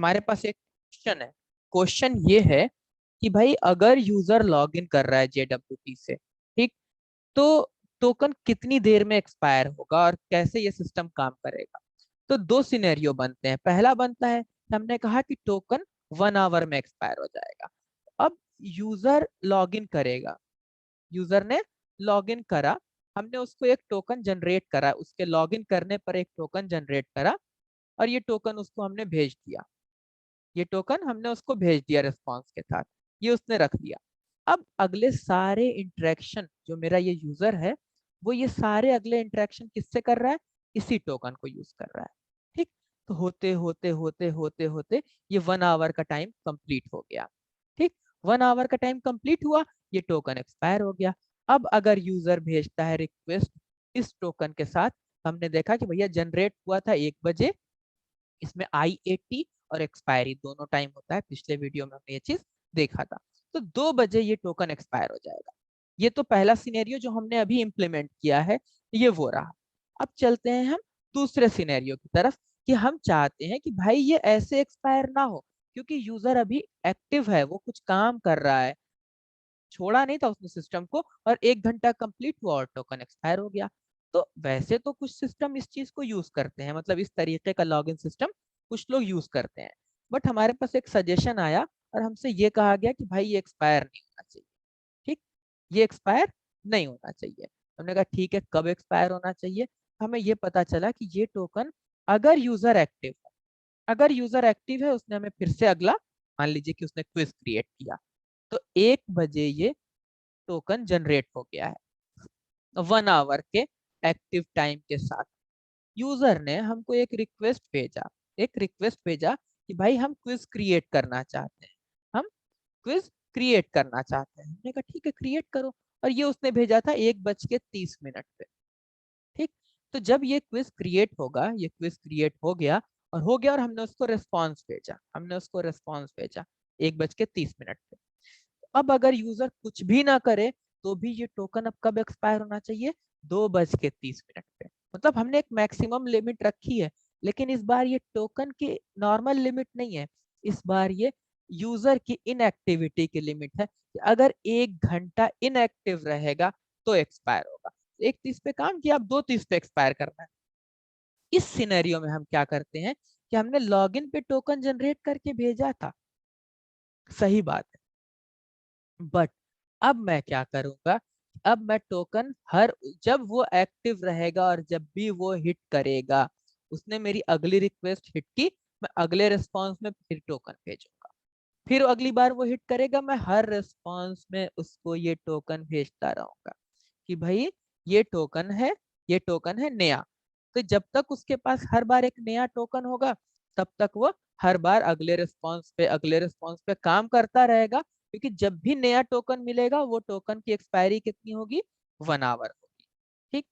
हमारे पास एक क्वेश्चन है। क्वेश्चन ये है कि भाई अगर यूजर लॉग इन कर रहा है JWT से, ठीक, तो टोकन कितनी देर में एक्सपायर होगा और कैसे ये सिस्टम काम करेगा। तो दो सिनेरियो बनते हैं। पहला बनता है, हमने कहा कि टोकन 1 आवर में एक्सपायर हो जाएगा। अब यूजर लॉग इन करेगा, यूजर ने लॉग इन करा, हमने उसको एक टोकन जनरेट करा, उसके लॉग इन करने पर एक टोकन जनरेट करा और ये टोकन उसको हमने भेज दिया। ये टोकन हमने उसको भेज दिया रिस्पॉन्स के साथ, ये उसने रख दिया। अब अगले सारे इंटरेक्शन जो मेरा ये यूजर है, वो ये सारे अगले इंटरेक्शन किससे कर रहा है, इसी टोकन को यूज कर रहा है। ठीक, तो होते होते होते होते होते ये 1 आवर का टाइम कंप्लीट हो गया। ठीक, 1 आवर का टाइम कंप्लीट हुआ, ये टोकन एक्सपायर हो गया। अब अगर यूजर भेजता है रिक्वेस्ट इस टोकन के साथ, हमने देखा कि भैया जनरेट हुआ था 1 बजे, इसमें I80 और एक्सपायरी दोनों टाइम होता है, पिछले वीडियो में हमने ये चीज देखा था। तो 2 बजे ये टोकन एक्सपायर हो जाएगा। ये तो पहला सिनेरियो जो हमने अभी इंप्लीमेंट किया है, ये वो रहा। अब चलते हैं हम दूसरे सिनेरियो की तरफ कि हम चाहते हैं कि भाई ये ऐसे एक्सपायर ना हो, क्योंकि यूजर अभी एक्टिव है, वो कुछ काम कर रहा है, छोड़ा नहीं था उसने सिस्टम को, और 1 घंटा कंप्लीट हुआ और टोकन एक्सपायर हो गया। तो वैसे तो कुछ सिस्टम इस चीज को यूज करते हैं, मतलब इस तरीके का लॉगिन सिस्टम कुछ लोग यूज करते हैं। बट हमारे पास एक सजेशन आया और हमसे ये कहा गया कि भाई ये एक्सपायर नहीं होना चाहिए। ठीक, ये एक्सपायर नहीं होना चाहिए। हमने कहा ठीक है, कब एक्सपायर होना चाहिए। हमें ये पता चला कि ये टोकन अगर यूजर एक्टिव है, अगर यूजर एक्टिव है, उसने हमें फिर से अगला, मान लीजिए कि उसने क्विज क्रिएट किया, तो 1 बजे ये टोकन जनरेट हो गया है 1 आवर के एक्टिव टाइम के साथ। यूजर ने हमको एक रिक्वेस्ट भेजा, एक रिक्वेस्ट भेजा कि भाई हम क्विज क्रिएट करना चाहते हैं, हम क्विज क्रिएट करना चाहते हैं। हमने कहा ठीक है, क्रिएट करो। और ये उसने भेजा था 1 बज के 30 मिनट पे। ठीक, तो जब ये क्विज क्रिएट होगा, ये क्विज क्रिएट हो गया, और हो गया और हमने उसको रिस्पॉन्स भेजा, हमने उसको रिस्पॉन्स भेजा 1 बज के 30 मिनट पे। अब अगर यूजर कुछ भी ना करे तो भी ये टोकन अब कब एक्सपायर होना चाहिए, 2 बज के 30 मिनट पे। मतलब हमने एक मैक्सिमम लिमिट रखी है, लेकिन इस बार ये टोकन की नॉर्मल लिमिट नहीं है, इस बार ये यूजर की इनएक्टिविटी की लिमिट है कि अगर 1 घंटा इनएक्टिव रहेगा तो एक्सपायर होगा। 1:30 पे काम किया, अब 2:30 पे एक्सपायर करना है। इस सिनेरियो में हम क्या करते हैं कि हमने लॉगिन पे टोकन जनरेट करके भेजा था, सही बात है, बट अब मैं क्या करूंगा, अब मैं टोकन हर, जब वो एक्टिव रहेगा और जब भी वो हिट करेगा, उसने मेरी अगली रिक्वेस्ट हिट की, मैं अगले रिस्पॉन्स में फिर टोकन भेजूंगा। फिर अगली बार वो हिट करेगा, मैं हर रिस्पॉन्स में उसको ये टोकन भेजता रहूंगा कि भाई ये टोकन है, ये टोकन है नया। तो जब तक उसके पास हर बार एक नया टोकन होगा, तब तक वो हर बार अगले रिस्पॉन्स पे, अगले रिस्पॉन्स पे काम करता रहेगा, क्योंकि जब भी नया टोकन मिलेगा वो टोकन की एक्सपायरी कितनी होगी, 1 आवर होगी। ठीक,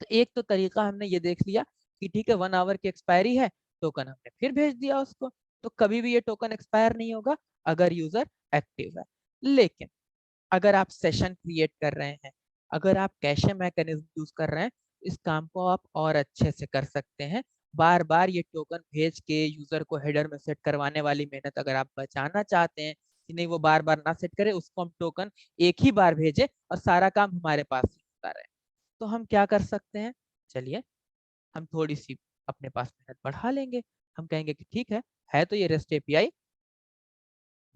तो एक तो तरीका हमने ये देख लिया कि ठीक है 1 आवर की एक्सपायरी है, टोकन हमने फिर भेज दिया उसको, तो कभी भी ये टोकन एक्सपायर नहीं होगा अगर यूजर एक्टिव है। लेकिन अगर आप सेशन क्रिएट कर रहे हैं, अगर आप कैशे मैकेनिज्म यूज कर रहे हैं, इस काम को आप और अच्छे से कर सकते हैं। बार बार ये टोकन भेज के यूजर को हेडर में सेट करवाने वाली मेहनत अगर आप बचाना चाहते हैं कि नहीं वो बार बार ना सेट करे, उसको हम टोकन एक ही बार भेजे और सारा काम हमारे पास ही होता रहे, तो हम क्या कर सकते हैं, चलिए हम थोड़ी सी अपने पास मेहनत बढ़ा लेंगे। हम कहेंगे कि ठीक है तो ये रेस्ट एपीआई,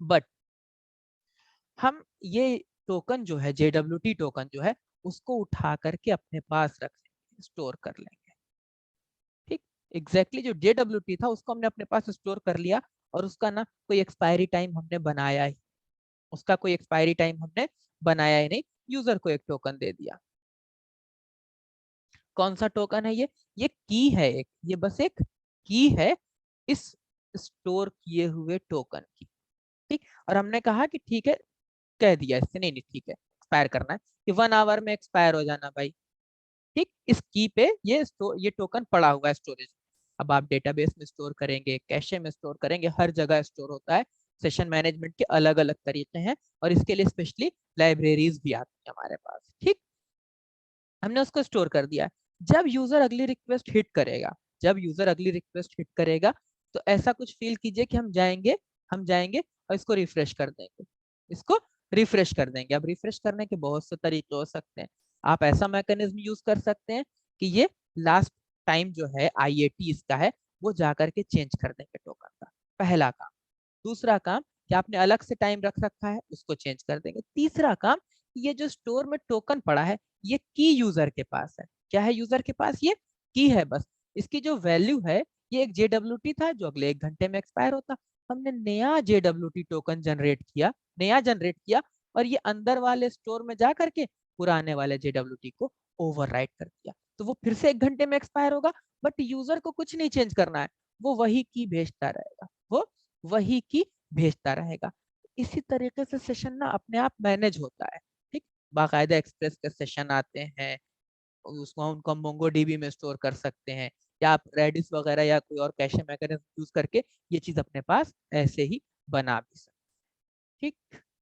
बट हम ये टोकन जो है, JWT टोकन जो है, उसको उठा करके अपने पास रख लेंगे, स्टोर कर लेंगे। ठीक, एग्जैक्टली जो JWT था उसको हमने अपने पास स्टोर कर लिया, और उसका ना कोई एक्सपायरी टाइम हमने बनाया ही, उसका कोई एक्सपायरी टाइम हमने बनाया ही नहीं, यूजर को एक टोकन दे दिया। कौन सा टोकन है ये की है, एक, ये बस एक की है इस स्टोर किए हुए टोकन की। ठीक, और हमने कहा कि ठीक है, कह दिया इससे, नहीं नहीं ठीक है एक्सपायर करना है कि 1 आवर में एक्सपायर हो जाना भाई। ठीक, इस की पे ये टोकन पड़ा हुआ है स्टोरेज। अब आप डेटाबेस में स्टोर करेंगे, कैशे में स्टोर करेंगे, हर जगह स्टोर होता है। सेशन मैनेजमेंट के अलग अलग तरीके हैं, और इसके लिए स्पेशली लाइब्रेरीज भी आती है हमारे पास। ठीक, हमने उसको स्टोर कर दिया। जब यूजर अगली रिक्वेस्ट हिट करेगा, जब यूजर अगली रिक्वेस्ट हिट करेगा, तो ऐसा कुछ फील कीजिए कि हम जाएंगे और इसको रिफ्रेश कर देंगे, इसको रिफ्रेश कर देंगे। अब रिफ्रेश करने के बहुत से तरीके हो सकते हैं। आप ऐसा मैकेनिज्म यूज कर सकते हैं कि ये लास्ट टाइम जो है IAT इसका है वो जाकर के चेंज कर देंगे टोकन का, पहला काम। दूसरा काम कि आपने अलग से टाइम रख रखा है उसको चेंज कर देंगे। तीसरा काम, ये जो स्टोर में टोकन पड़ा है ये की यूजर के पास है। क्या है यूजर के पास? ये की है बस। इसकी जो वैल्यू है ये एक JWT था जो अगले 1 घंटे में एक्सपायर होता। हमने नया JWT टोकन जनरेट किया और ये अंदर वाले स्टोर में जा करके पुराने वाले JWT को ओवरराइट कर दिया। तो वो फिर से 1 घंटे में एक्सपायर होगा, बट यूजर को कुछ नहीं चेंज करना है, वो वही की भेजता रहेगा, वो वही की भेजता रहेगा। इसी तरीके से सेशन ना अपने आप मैनेज होता है। ठीक, बाकायदा एक्सप्रेस के सेशन आते हैं, उसको उनको हम मोंगोडीबी में स्टोर कर सकते हैं, या आप रेडिस वगैरह या कोई और कैशे मैकेनिज्म यूज करके ये चीज अपने पास ऐसे ही बना भी सकते हैं। ठीक।